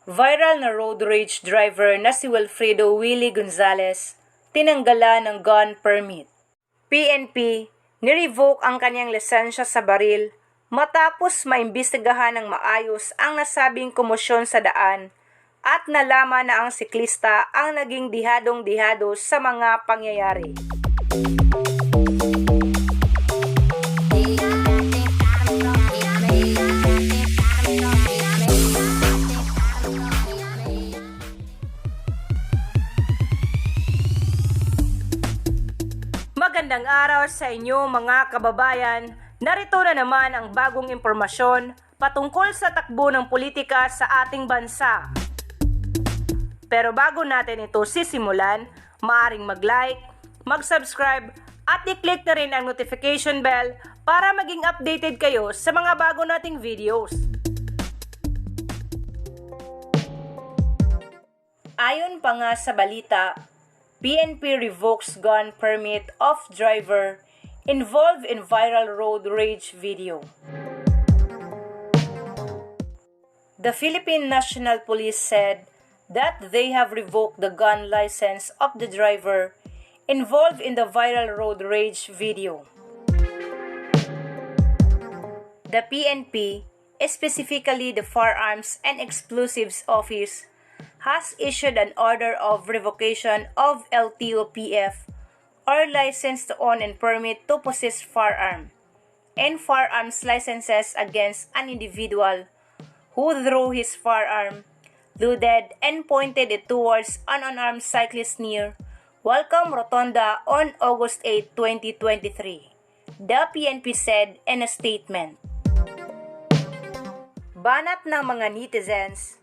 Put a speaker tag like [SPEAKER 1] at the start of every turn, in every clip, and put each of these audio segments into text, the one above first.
[SPEAKER 1] Viral na road rage driver na si Wilfredo Willie Gonzales, tinanggalan ng gun permit. PNP, nirevoke ang kanyang lisensya sa baril matapos maimbestigahan ng maayos ang nasabing komosyon sa daan at nalaman na ang siklista ang naging dihadong-dihado sa mga pangyayari. Magandang araw sa inyo mga kababayan. Narito na naman ang bagong impormasyon patungkol sa takbo ng politika sa ating bansa. Pero bago natin ito sisimulan, maaring mag-like, mag-subscribe at i-click na rin ang notification bell para maging updated kayo sa mga bago nating videos. Ayon pa nga sa balita, PNP revokes gun permit of driver involved in viral road rage video. The Philippine National Police said that they have revoked the gun license of the driver involved in the viral road rage video. The PNP, specifically the Firearms and Explosives Office, has issued an order of revocation of LTO-PF or license to own and permit to possess firearm and firearms licenses against an individual who drew his firearm, loaded and pointed it towards an unarmed cyclist near Welcome Rotonda on August 8, 2023, the PNP said in a statement. Banat ng mga netizens,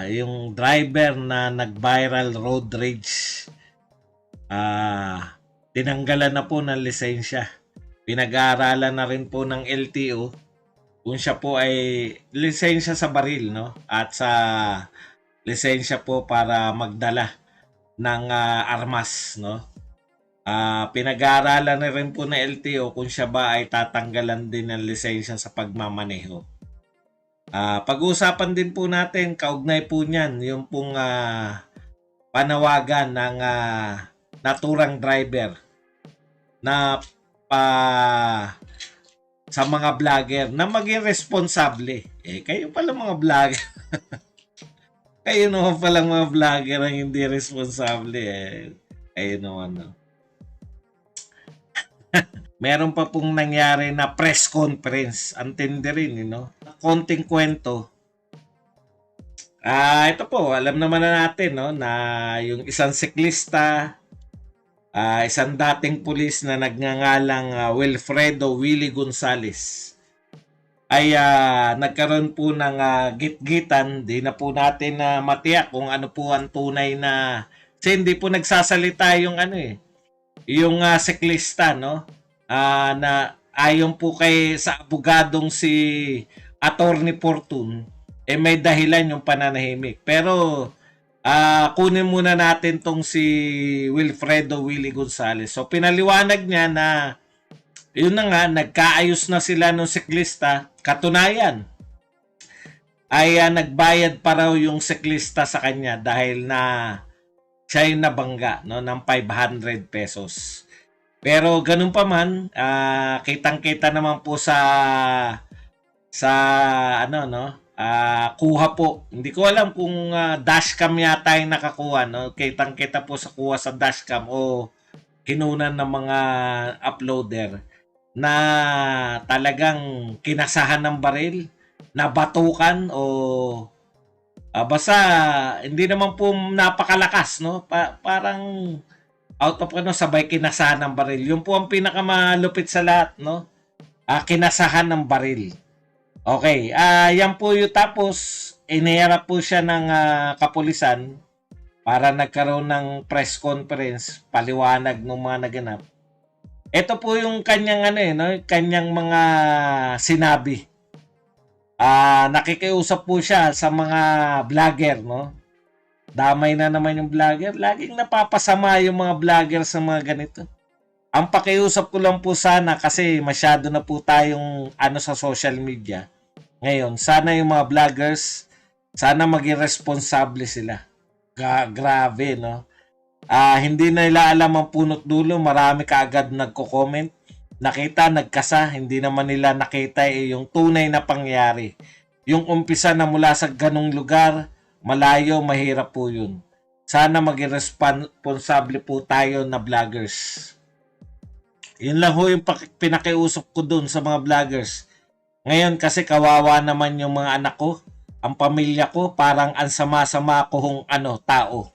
[SPEAKER 2] yung driver na nag-viral road rage, tinanggalan na po ng lisensya. Pinag-aaralan na rin po ng LTO kung siya po ay lisensya sa baril, no? At sa lisensya po para magdala ng armas, no? Pinag-aaralan na rin po ng LTO kung siya ba ay tatanggalan din ng lisensya sa pagmamaneho. Pag-uusapan din po natin, kaugnay po niyan, yung pong panawagan ng naturang driver na sa mga vlogger na maging responsable. Kayo pala mga vlogger. Kayo naman pala mga vlogger ang hindi responsable. Kayo naman. No? Meron pa pong nangyari na press conference. Antindi rin, konting kwento. Ito po, alam naman na natin, no, na yung isang siklista, isang dating pulis na nagngangalang Wilfredo Willie Gonzales ay nagkaroon po ng gitgitan. Di na po natin matiyak kung ano po ang tunay na, kasi hindi po nagsasalita yung yung siklista, no? Na ayon po sa abogadong si Attorney Fortune, may dahilan yung pananahimik. Pero kunin muna natin tong si Wilfredo Willie Gonzales. So pinaliwanag niya na yun na nga, nagkaayos na sila ng siklista. Katunayan ay nagbayad pa raw yung siklista sa kanya dahil na siya yung nabangga, no, ng 500 pesos. Pero ganun pa man, kitang-kita naman po sa kuha po. Hindi ko alam kung dashcam yata yung nakakuha, no? Kitang-kita po sa kuha sa dashcam o kinunan ng mga uploader na talagang kinasahan ng baril, nabatukan o basta hindi naman po napakalakas, no? Parang out of sabay kinasahan ng baril. Yun po ang pinakamalupit sa lahat, no? Kinasahan ng baril. Okay, yan po yung tapos iniharap po siya ng kapulisan para nagkaroon ng press conference, paliwanag ng mga naganap. Ito po yung kanyang no, kanyang mga sinabi. Nakikiusap po siya sa mga vlogger, no? Damay na naman yung vlogger. Laging napapasama yung mga vlogger sa mga ganito. Ang pakiusap ko lang po sana kasi masyado na po tayong sa social media. Ngayon, sana yung mga vloggers, sana maging responsable sila. Grabe, no? Hindi na nila alam ang punot dulo. Marami kaagad nagko-comment. Nakita, nagkasa. Hindi naman nila nakita yung tunay na pangyari. Yung umpisa na mula sa ganong lugar, malayo, mahirap po yun. Sana maging responsable po tayo na vloggers. Yun lang ho yung pinakiusap ko dun sa mga vloggers. Ngayon kasi kawawa naman yung mga anak ko, ang pamilya ko, parang ang sama-sama kong tao.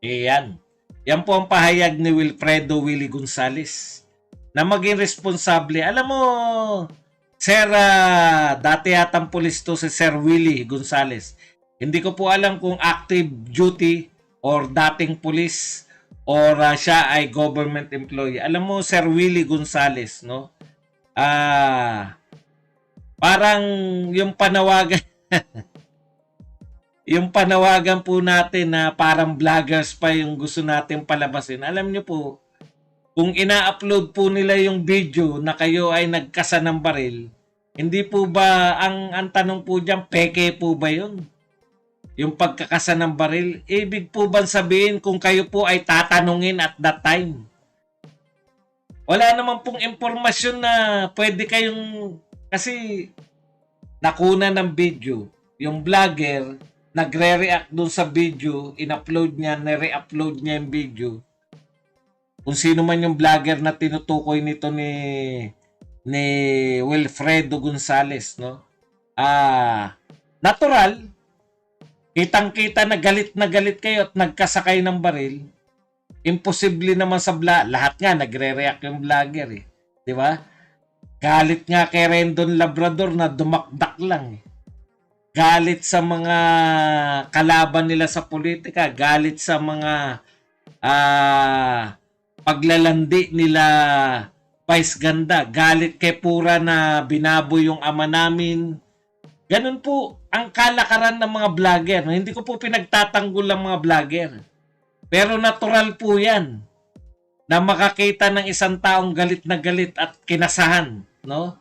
[SPEAKER 2] Yan. Yan po ang pahayag ni Wilfredo Willie Gonzales na maging responsable. Alam mo, Sir, dati yatang pulis to si Sir Willie Gonzales. Hindi ko po alam kung active duty or dating pulis or siya ay government employee. Alam mo, Sir Willie Gonzales, no? Parang yung panawagan yung panawagan po natin na parang vloggers pa yung gusto natin palabasin. Alam niyo po, kung ina-upload po nila yung video na kayo ay nagkasa ng baril, hindi po ba, ang tanong po dyan, peke po ba yun? Yung pagkakasa ng baril, ibig po ba sabihin kung kayo po ay tatanungin at that time? Wala naman pong impormasyon na pwede kayong, kasi nakuna ng video, yung vlogger, nagre-react dun sa video, in-upload niya, nire-upload niya yung video. Kung sino man yung vlogger na tinutukoy nito ni Wilfredo Gonzales, no? Natural, kitang-kita na galit kayo at nagkasakay ng baril. Imposible naman sa lahat nga nagre-react yung vlogger, eh. 'Di ba? Galit nga kay Rendon Labrador na dumakdak lang, eh. Galit sa mga kalaban nila sa politika, galit sa mga paglalandi nila Vice Ganda, galit kay Pura na binabo yung ama namin. Ganun po ang kalakaran ng mga vlogger. Hindi ko po pinagtatanggol ang mga vlogger. Pero natural po yan na makakita ng isang taong galit na galit at kinasahan, no?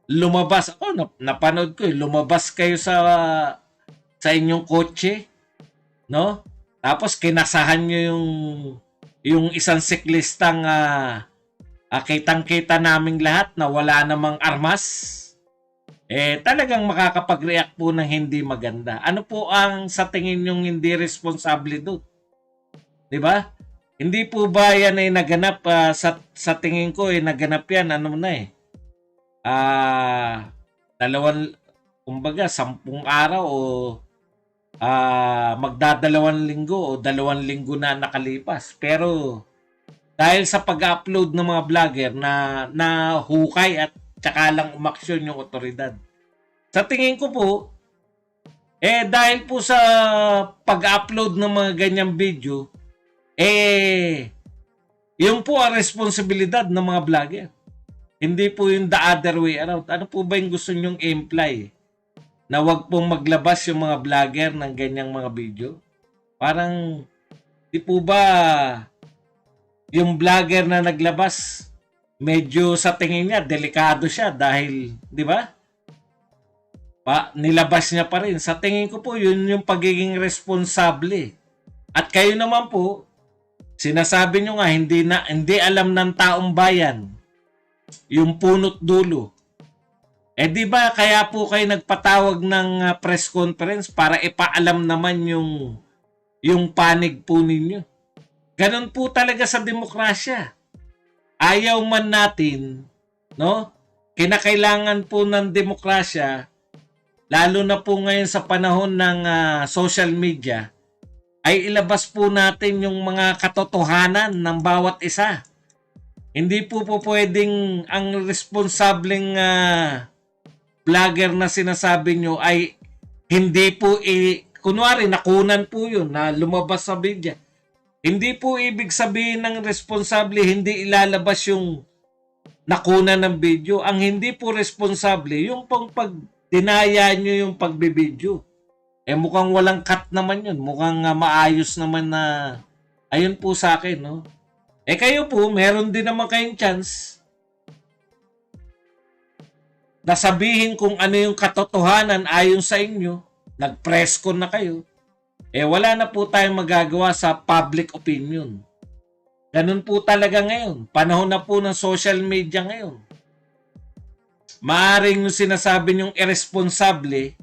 [SPEAKER 2] Lumabas ako, napanood ko, lumabas kayo sa inyong kotse, no? Tapos kinasahan nyo yung isang siklistang kitang-kita naming lahat na wala namang armas. Talagang makakapag-react po ng hindi maganda. Ano po ang sa tingin yung hindi responsable doon? 'Di ba? Hindi po ba yan ay naganap sa tingin ko naganap yan kumbaga 10 araw o magdadalawang linggo o 2 linggo na nakalipas. Pero dahil sa pag-upload ng mga vlogger na hukay at tsaka lang umaksyon yung otoridad. Sa tingin ko po, dahil po sa pag-upload ng mga ganyang video, yung po ang responsibilidad ng mga vlogger. Hindi po yung the other way around. Ano po ba yung gusto nyong imply? Na wag pong maglabas yung mga vlogger ng ganyang mga video? Parang, di po ba yung vlogger na naglabas, medyo sa tingin niya, delikado siya dahil, di ba? Nilabas niya pa rin. Sa tingin ko po, yun yung pagiging responsable. At kayo naman po, sinasabi nyo nga, hindi alam ng taong bayan yung punot dulo. Di ba kaya po kayo nagpatawag ng press conference para ipaalam naman yung panig po ninyo. Ganon po talaga sa demokrasya. Ayaw man natin, no? Kinakailangan po ng demokrasya, lalo na po ngayon sa panahon ng social media, ay ilabas po natin yung mga katotohanan ng bawat isa. Hindi po pwedeng ang responsableng vlogger na sinasabi nyo ay hindi po kunwari nakunan po yun na lumabas sa media. Hindi po ibig sabihin ng responsable hindi ilalabas yung nakuna ng video. Ang hindi po responsable, yung pang pagdinaya nyo yung pagbibideo. Mukhang walang cut naman yun. Mukhang maayos naman na ayun po sa akin, no? Kayo po, meron din naman kayong chance na sabihin kung ano yung katotohanan ayon sa inyo. Nag-press con na kayo. Wala na po tayong magagawa sa public opinion. Ganun po talaga ngayon. Panahon na po ng social media ngayon. Maaring yung sinasabi nyong irresponsable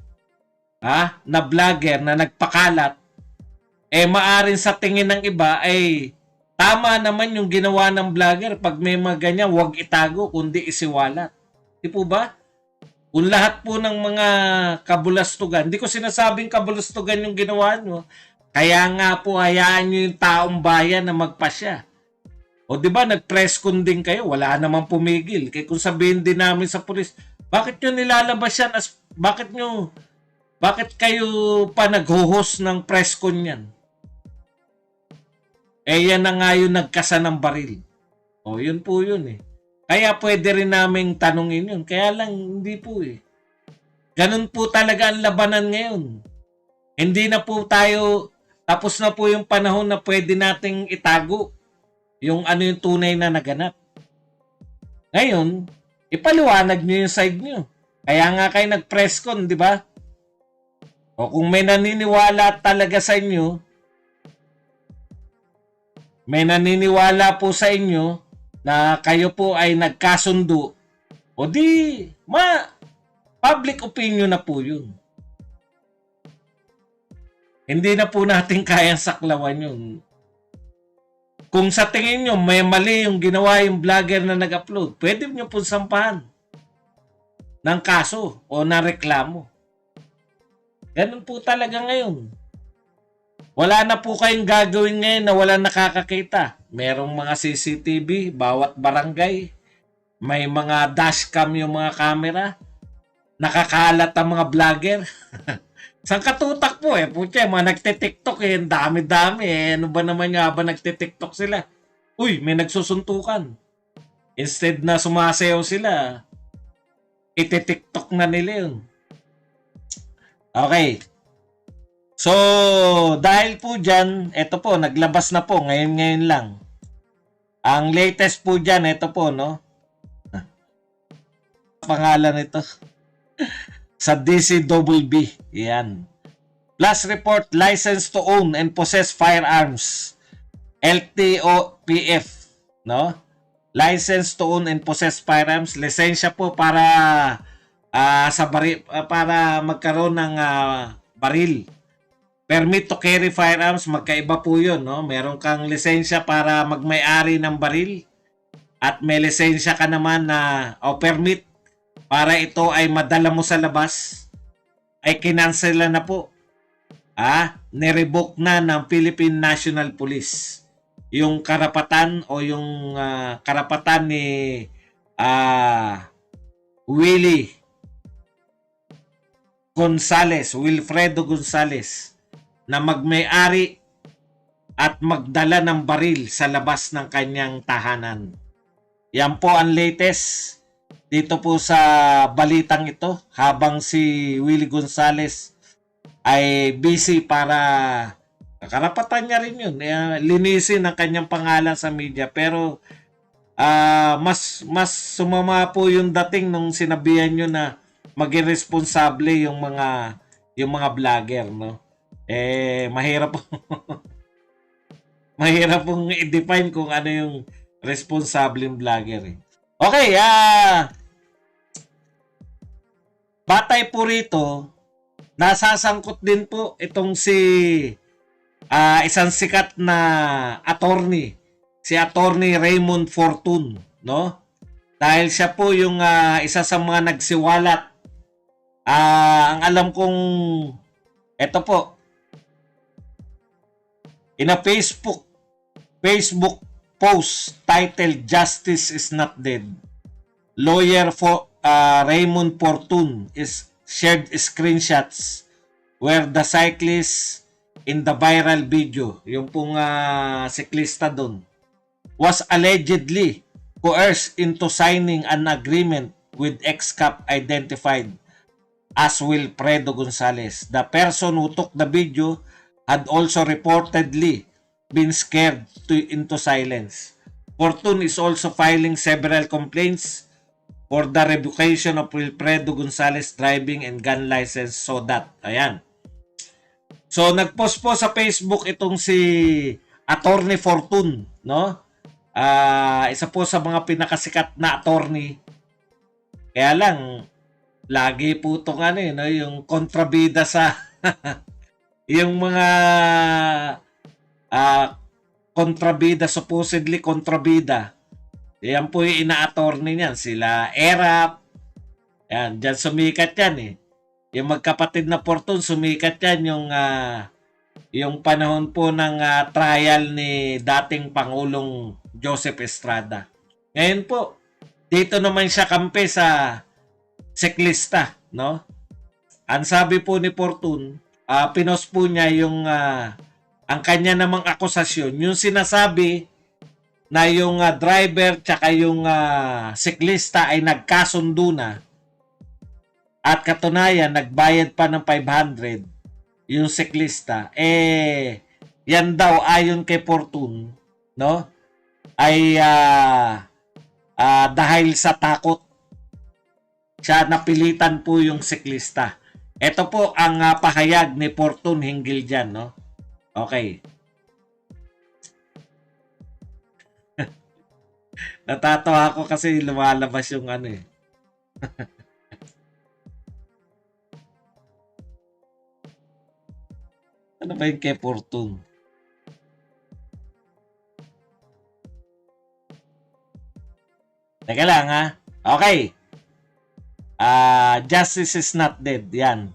[SPEAKER 2] na vlogger na nagpakalat, maaring sa tingin ng iba ay tama naman yung ginawa ng vlogger. Pag may mga ganyan, huwag itago, kundi isiwalat. Di po ba? Kung lahat po ng mga kabulastugan, hindi ko sinasabing kabulastugan yung ginawa nyo, kaya nga po hayaan nyo yung taong bayan na magpasya. O di ba nag-press con din kayo, wala namang pumigil. Kaya kung sabihin din namin sa pulis, bakit nyo nilalabas yan? Bakit kayo pa nag-host ng press con yan? Yan na nga yung nagkasa ng baril. Yun po yun eh. Kaya pwede rin naming tanungin yun. Kaya lang hindi po eh. Ganun po talaga ang labanan ngayon. Hindi na po tayo, tapos na po yung panahon na pwede nating itago yung ano yung tunay na naganap. Ngayon, ipaliwanag nyo yung side nyo. Kaya nga kayo nag-press con, di ba? O kung may naniniwala talaga sa inyo, may naniniwala po sa inyo na kayo po ay nagkasundo, o di, public opinion na po yun. Hindi na po natin kayang saklawan yun. Kung sa tingin nyo may mali yung ginawa yung vlogger na nag-upload, pwede nyo po sampahan ng kaso o na reklamo. Ganun po talaga ngayon. Wala na po kayong gagawin ngayon na wala nakakakita. Merong mga CCTV, bawat barangay. May mga dashcam yung mga camera. Nakakalat ang mga vlogger. Sang katutak po Pucha, mga nagte-TikTok dami-dami Ano ba naman nga ba nagte-TikTok sila? Uy, may nagsusuntukan. Instead na sumasayaw sila, iti-TikTok na nila yun. Okay. So, dahil po dyan, ito po, naglabas na po, ngayon lang. Ang latest po dyan, ito po, no? Pangalan ito. Sa DCWB. Yan. Plus report, license to own and possess firearms. LTOPF. No? License to own and possess firearms. Lisensya po para para magkaroon ng baril. Permit to carry firearms, magkaiba po yun. No? Meron kang lisensya para magmay-ari ng baril. At may lisensya ka naman o permit para ito ay madala mo sa labas, ay kinansela na po. Nirevoke na ng Philippine National Police yung karapatan o yung karapatan ni Wilfredo Gonzales na magmay-ari at magdala ng baril sa labas ng kanyang tahanan. Yan po ang latest dito po sa balitang ito, habang si Willie Gonzales ay busy para karapatan niya rin yun. Linisin ang kanyang pangalan sa media, pero mas sumama po yung dating nung sinabihan nyo na maging responsable yung mga vlogger, no? Mahirap po. Mahirap pong i-define kung ano yung responsableng vlogger. Okay, batay po rito, nasasangkot din po itong si isang sikat na attorney, si attorney Raymond Fortun, no? Dahil siya po yung isa sa mga nagsiwalat. Ang alam kong ito po, in a Facebook post titled "Justice is Not Dead," lawyer for Raymond Fortun is shared screenshots where the cyclist in the viral video, yung pong siklista doon, was allegedly coerced into signing an agreement with ex-cop identified as Wilfredo Gonzalez. The person who took the video had also reportedly been scared into silence. Fortun is also filing several complaints for the revocation of Wilfredo Gonzalez driving and gun license so that, ayan. So, nagpost po sa Facebook itong si Attorney Fortun, no? Isa po sa mga pinakasikat na attorney. Kaya lang, lagi po itong no, yung kontrabida sa yung mga kontrabida, supposedly kontrabida. Yan po yung ina-attorney niyan. Sila Erap. Yan, dyan sumikat yan eh. Yung magkapatid na Fortun, sumikat yan yung panahon po ng trial ni dating Pangulong Joseph Estrada. Ngayon po, dito naman siya kampe sa siklista, no? Ang sabi po ni Fortun, pinost po niya yung ang kanya namang akusasyon, yung sinasabi na yung driver tsaka yung siklista ay nagkasundo na at katunayan nagbayad pa ng 500 yung siklista, yan daw ayon kay Fortun, no, ay dahil sa takot siya napilitan po yung siklista. Ito po ang pahayag ni Fortun hinggil dyan, no? Okay. Natatawa ako kasi lumalabas yung eh. Ano ba yung kay Fortun? Teka lang ha. Okay. Justice is not dead. Yan.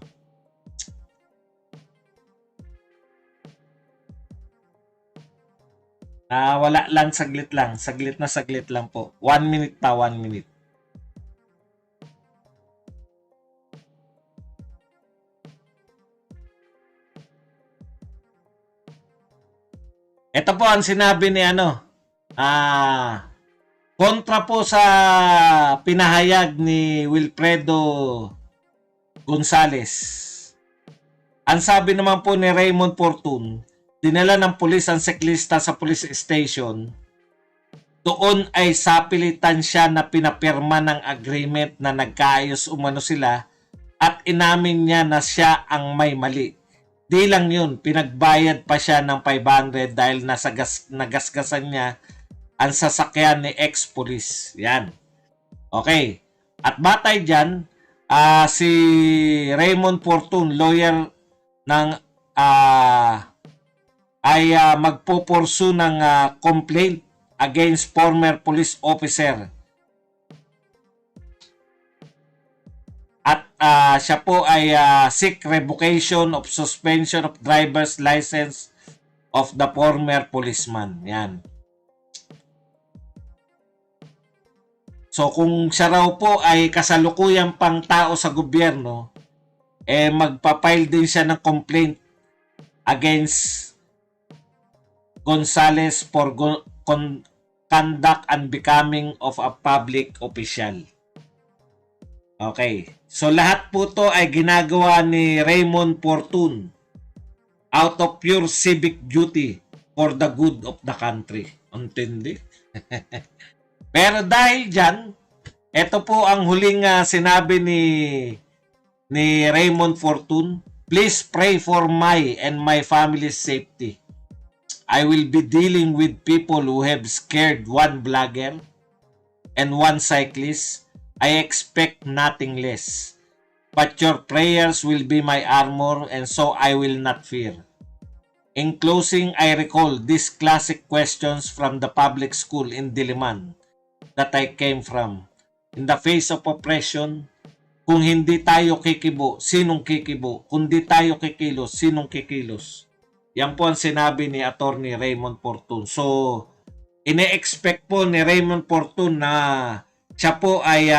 [SPEAKER 2] Wala lang, saglit lang. Saglit lang po. 1 minute pa, 1 minute. Ito po ang sinabi ni kontra po sa pinahayag ni Wilfredo Gonzalez. Ang sabi naman po ni Raymond Fortun, dinala ng pulis ang siklista sa police station. Doon ay sapilitan siya na pinapirma ng agreement na nagkaayos umano sila at inamin niya na siya ang may mali. Di lang yun, pinagbayad pa siya ng 500 dahil nagasgasan niya ang sasakyan ni ex-police. Yan. Okay. At batay dyan, si Raymond Fortun, lawyer ng ay magpupursu ng complaint against former police officer. At siya po ay seek revocation of suspension of driver's license of the former policeman. Yan. So kung siya raw po ay kasalukuyang pang tao sa gobyerno, magpapile din siya ng complaint against Gonzalez for conduct unbecoming of a public official. Okay. So lahat po to ay ginagawa ni Raymond Fortun out of pure civic duty for the good of the country. Intindi? Pero dahil dyan, ito po ang huling sinabi ni Raymond Fortun. Please pray for my and my family's safety. I will be dealing with people who have scared one blogger and one cyclist. I expect nothing less. But your prayers will be my armor and so I will not fear. In closing, I recall these classic questions from the public school in Diliman that I came from. in the face of oppression. Kung hindi tayo kikibo, sinong kikibo? Kung di tayo kikilos, sinong kikilos? Yan po ang sinabi ni Attorney Raymond Portun. So, ine-expect po ni Raymond Portun na siya po ay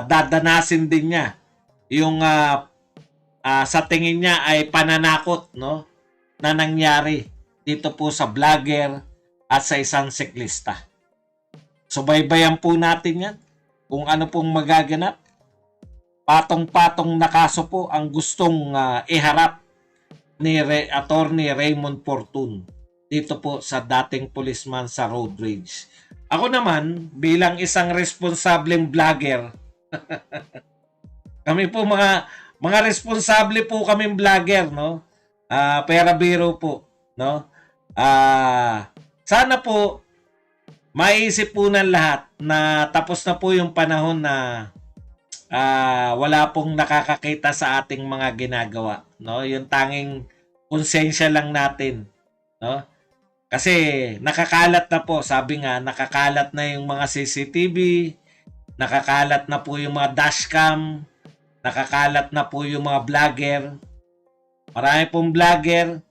[SPEAKER 2] dadanasin din niya yung sa tingin niya ay pananakot, no, na nangyari dito po sa vlogger at sa isang siklista. Subaybayan po natin yan kung ano pong magaganap. Patong-patong na kaso po ang gustong iharap ni Attorney Raymond Portun dito po sa dating policeman sa road rage. Ako naman, bilang isang responsableng vlogger, kami po mga responsable po kaming vlogger, no? Pera biro po, no? Sana po maisip po ng lahat na tapos na po yung panahon na wala pong nakakakita sa ating mga ginagawa, no? Yung tanging konsensya lang natin, no? Kasi nakakalat na po, sabi nga, nakakalat na yung mga CCTV, nakakalat na po yung mga dashcam, nakakalat na po yung mga vlogger. Marami pong vlogger,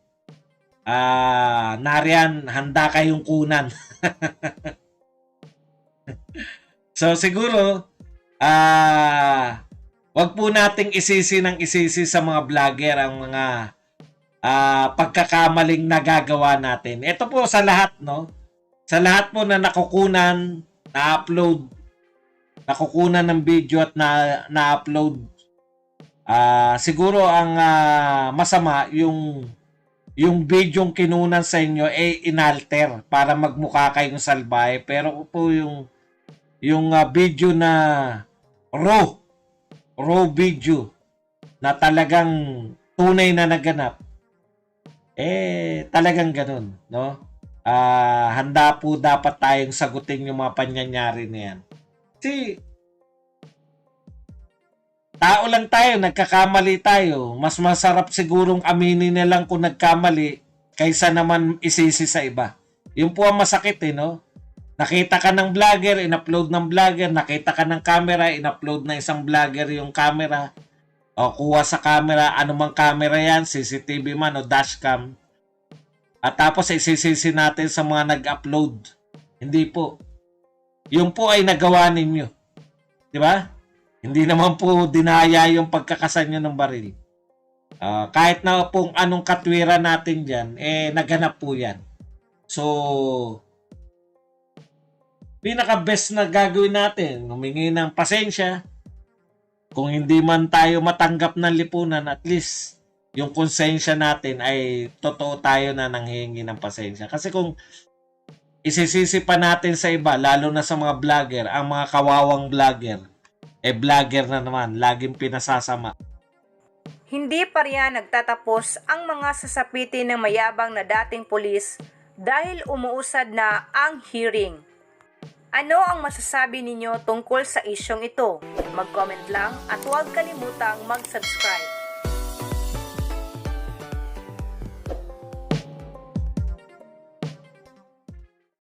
[SPEAKER 2] nariyan, handa kayong kunan. So siguro, wag po nating isisi ng isisi sa mga vlogger ang mga pagkakamaling nagagawa natin. Ito po sa lahat, no? Sa lahat po na nakukunan, na-upload, nakukunan ng video at na-upload, siguro ang masama yung video kinunan sa inyo inalter para magmukha kayong salbahe, pero po yung video na raw video na talagang tunay na naganap, talagang ganun, no? Handa po dapat tayong sagutin yung mga pangyayari na yan. Kasi tao lang tayo, nagkakamali tayo. Mas masarap sigurong aminin na lang kung nagkamali kaysa naman isisi sa iba. Yun po ang masakit, no? Nakita ka ng vlogger, in-upload ng vlogger. Nakita ka ng camera, in-upload na isang vlogger yung camera. O kuha sa camera, anumang camera yan, CCTV man o dashcam. At tapos isisisi natin sa mga nag-upload. Hindi po. Yung po ay nagawa ninyo. Di ba? Hindi naman po dinaya yung pagkakasan nyo ng baril. Kahit na pong anong katwiran natin dyan, naganap po yan. So, pinaka-best na gagawin natin, humingi ng pasensya. Kung hindi man tayo matanggap ng lipunan, at least yung konsensya natin ay totoo tayo na nanghihingi ng pasensya. Kasi kung isisisi pa natin sa iba, lalo na sa mga vlogger, ang mga kawawang vlogger, vlogger na naman, laging pinasasama.
[SPEAKER 1] Hindi pa riyan nagtatapos ang mga sasapitin ng mayabang na dating pulis dahil umuusad na ang hearing. Ano ang masasabi ninyo tungkol sa isyong ito? Mag-comment lang at huwag kalimutang mag-subscribe.